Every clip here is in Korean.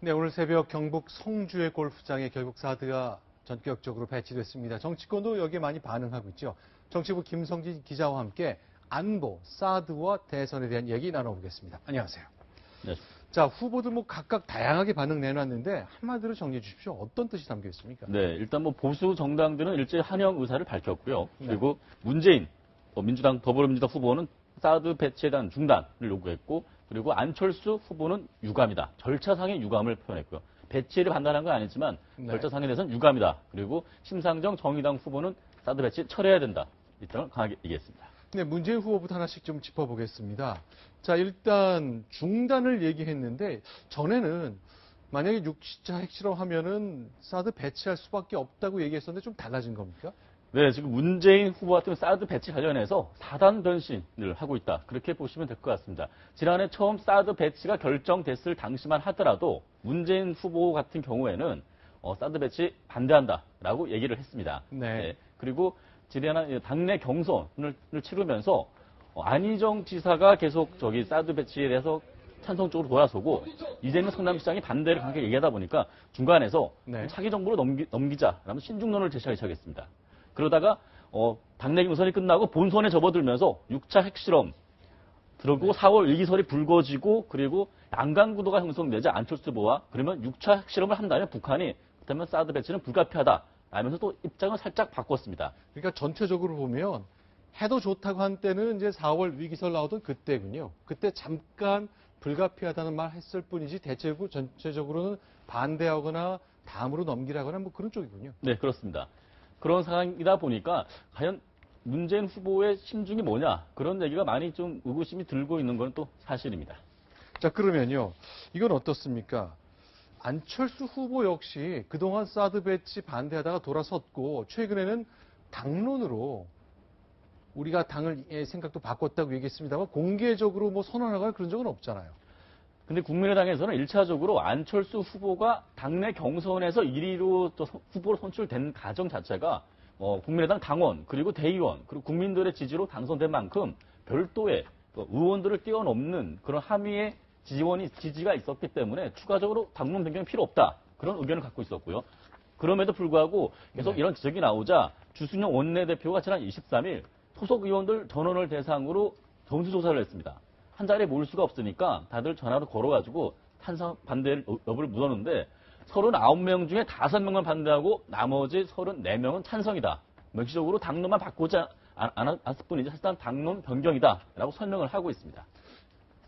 네, 오늘 새벽 경북 성주의 골프장에 결국 사드가 전격적으로 배치됐습니다. 정치권도 여기에 많이 반응하고 있죠. 정치부 김성진 기자와 함께 안보, 사드와 대선에 대한 얘기 나눠보겠습니다. 안녕하세요. 네. 자, 후보들 각각 다양하게 반응 내놨는데 한마디로 정리해 주십시오. 어떤 뜻이 담겨 있습니까? 네, 일단 보수 정당들은 일제히 환영 의사를 밝혔고요. 그리고 문재인, 민주당, 더불어민주당 후보는 사드 배치에 대한 중단을 요구했고, 그리고 안철수 후보는 유감이다. 절차상의 유감을 표현했고요. 배치를 판단한 건 아니지만 절차상에 대해서는 유감이다. 그리고 심상정 정의당 후보는 사드 배치 철회해야 된다. 이 점을 강하게 얘기했습니다. 네, 문재인 후보부터 하나씩 좀 짚어보겠습니다. 자, 일단 중단을 얘기했는데 전에는 만약에 6차 핵실험하면은 사드 배치할 수밖에 없다고 얘기했었는데 좀 달라진 겁니까? 네, 지금 문재인 후보 같은 사드 배치 관련해서 사단 변신을 하고 있다. 그렇게 보시면 될 것 같습니다. 지난해 처음 사드 배치가 결정됐을 당시만 하더라도 문재인 후보 같은 경우에는 사드 배치 반대한다라고 얘기를 했습니다. 네. 그리고 지난해 당내 경선을 치르면서 안희정 지사가 계속 사드 배치에 대해서 찬성 쪽으로 돌아서고 이재명 성남시장이 반대를 강하게 얘기하다 보니까 중간에서 차기 정부로 넘기자라는 신중론을 제시하기 시작했습니다. 그러다가 당내 경선이 끝나고 본선에 접어들면서 6차 핵실험 들어오고 4월 위기설이 불거지고 그리고 양강구도가 형성되자 안철수 후보와 그러면 6차 핵실험을 한다면 북한이 그렇다면 사드 배치는 불가피하다 라면서 또 입장을 살짝 바꿨습니다. 그러니까 전체적으로 보면 해도 좋다고 한 때는 이제 4월 위기설 나오던 그때군요. 그때 잠깐 불가피하다는 말 했을 뿐이지 전체적으로는 반대하거나 다음으로 넘기라거나 그런 쪽이군요. 네, 그렇습니다. 그런 상황이다 보니까 과연 문재인 후보의 심중이 뭐냐 그런 얘기가 많이 좀 의구심이 들고 있는 건 또 사실입니다. 자, 그러면요. 이건 어떻습니까? 안철수 후보 역시 그동안 사드 배치 반대하다가 돌아섰고 최근에는 당론으로 우리가 당의 생각도 바꿨다고 얘기했습니다만 공개적으로 선언하거나 그런 적은 없잖아요. 근데 국민의당에서는 1차적으로 안철수 후보가 당내 경선에서 1위로 후보로 선출된 과정 자체가 국민의당 당원 그리고 대의원 그리고 국민들의 지지로 당선된 만큼 별도의 의원들을 뛰어넘는 그런 함의의 지지가 있었기 때문에 추가적으로 당론 변경이 필요 없다. 그런 의견을 갖고 있었고요. 그럼에도 불구하고 계속 이런 지적이 나오자 주순영 원내대표가 지난 23일 소속 의원들 전원을 대상으로 전수조사를 했습니다. 한 자리에 모일 수가 없으니까 다들 전화로 걸어가지고 찬성 반대 여부를 물었는데 39명 중에 5명만 반대하고 나머지 34명은 찬성이다. 명시적으로 당론만 바꾸지 않았을 뿐이지 사실상 당론 변경이다라고 설명을 하고 있습니다.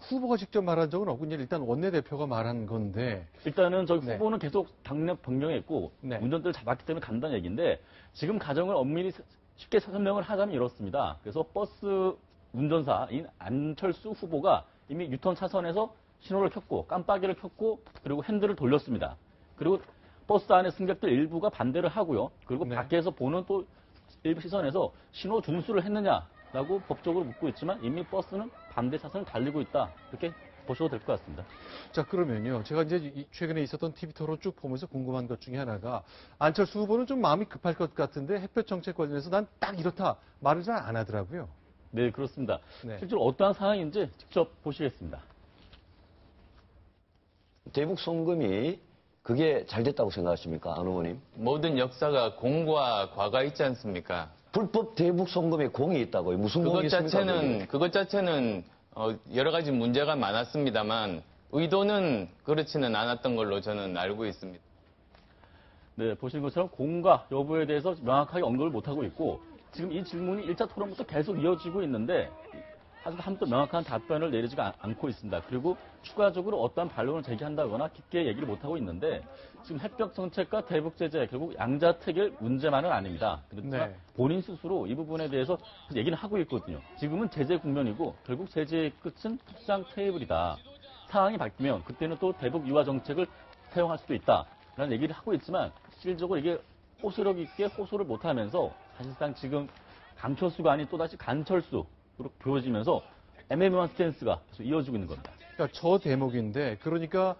후보가 직접 말한 적은 없고 일단 원내대표가 말한 건데 일단은 후보는 계속 당론 변경했고 운전대를 잡았기 때문에 간다는 얘기인데 지금 과정을 엄밀히 쉽게 설명을 하자면 이렇습니다. 그래서 버스 운전사인 안철수 후보가 이미 유턴 차선에서 신호를 켰고 깜빡이를 켰고 그리고 핸들을 돌렸습니다. 그리고 버스 안에 승객들 일부가 반대를 하고요. 그리고 밖에서 보는 또 일부 시선에서 신호 준수를 했느냐라고 법적으로 묻고 있지만 이미 버스는 반대 차선을 달리고 있다. 이렇게 보셔도 될 것 같습니다. 자, 그러면요. 제가 이제 최근에 있었던 TV 토론 쭉 보면서 궁금한 것 중에 하나가 안철수 후보는 좀 마음이 급할 것 같은데 햇볕 정책 관련해서 난 딱 이렇다 말을 잘 안 하더라고요. 네, 그렇습니다. 실제로 어떠한 상황인지 직접 보시겠습니다. 대북 송금이 그게 잘 됐다고 생각하십니까, 안 의원님? 모든 역사가 공과 과가 있지 않습니까? 불법 대북 송금에 공이 있다고요. 무슨 공이 있습니까? 그것 자체는 여러 가지 문제가 많았습니다만 의도는 그렇지는 않았던 걸로 저는 알고 있습니다. 네, 보시는 것처럼 공과 여부에 대해서 명확하게 언급을 못하고 있고 지금 이 질문이 1차 토론부터 계속 이어지고 있는데 아직 한도 명확한 답변을 내리지가 않고 있습니다. 그리고 추가적으로 어떠한 반론을 제기한다거나 깊게 얘기를 못하고 있는데 지금 햇볕 정책과 대북 제재 결국 양자택일 문제만은 아닙니다. 그러니까 본인 스스로 이 부분에 대해서 얘기를 하고 있거든요. 지금은 제재 국면이고 결국 제재의 끝은 협상 테이블이다. 상황이 바뀌면 그때는 또 대북 유화 정책을 사용할 수도 있다라는 얘기를 하고 있지만 실질적으로 이게 호소력 있게 호소를 못하면서 사실상 지금 감철수가 아닌 또다시 간철수 으로 보여지면서 애매모호한 스탠스가 계속 이어지고 있는 겁니다. 그러니까 저 대목인데 그러니까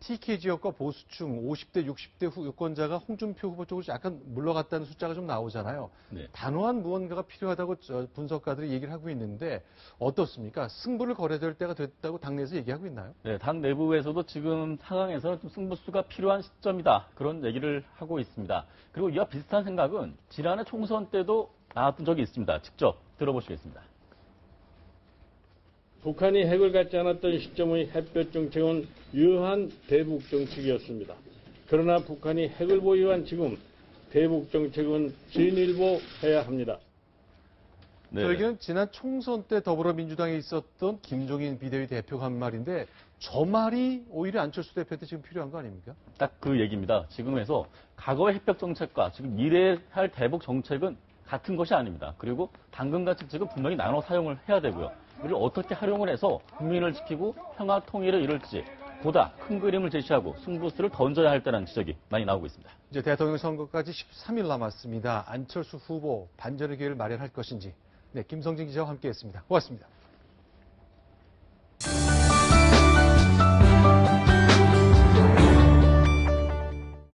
TK 지역과 보수층 50대, 60대 유권자가 홍준표 후보 쪽으로 약간 물러갔다는 숫자가 좀 나오잖아요. 네. 단호한 무언가가 필요하다고 분석가들이 얘기를 하고 있는데 어떻습니까? 승부를 걸어야 될 때가 됐다고 당내에서 얘기하고 있나요? 네, 당 내부에서도 지금 상황에서 좀 승부수가 필요한 시점이다. 그런 얘기를 하고 있습니다. 그리고 이와 비슷한 생각은 지난해 총선 때도 나왔던 적이 있습니다. 직접 들어보시겠습니다. 북한이 핵을 갖지 않았던 시점의 햇볕 정책은 유효한 대북 정책이었습니다. 그러나 북한이 핵을 보유한 지금 대북 정책은 진일보해야 합니다. 네. 저에게는 지난 총선 때 더불어민주당에 있었던 김종인 비대위 대표가 한 말인데 저 말이 오히려 안철수 대표한테 지금 필요한 거 아닙니까? 딱 그 얘기입니다. 지금에서 과거의 햇볕 정책과 지금 미래에 할 대북 정책은 같은 것이 아닙니다. 그리고 당근과 직책은 분명히 나눠 사용을 해야 되고요. 이를 어떻게 활용을 해서 국민을 지키고 평화 통일을 이룰지 보다 큰 그림을 제시하고 승부수를 던져야 할 때라는 지적이 많이 나오고 있습니다. 이제 대통령 선거까지 13일 남았습니다. 안철수 후보 반전의 기회를 마련할 것인지. 네, 김성진 기자와 함께했습니다. 고맙습니다.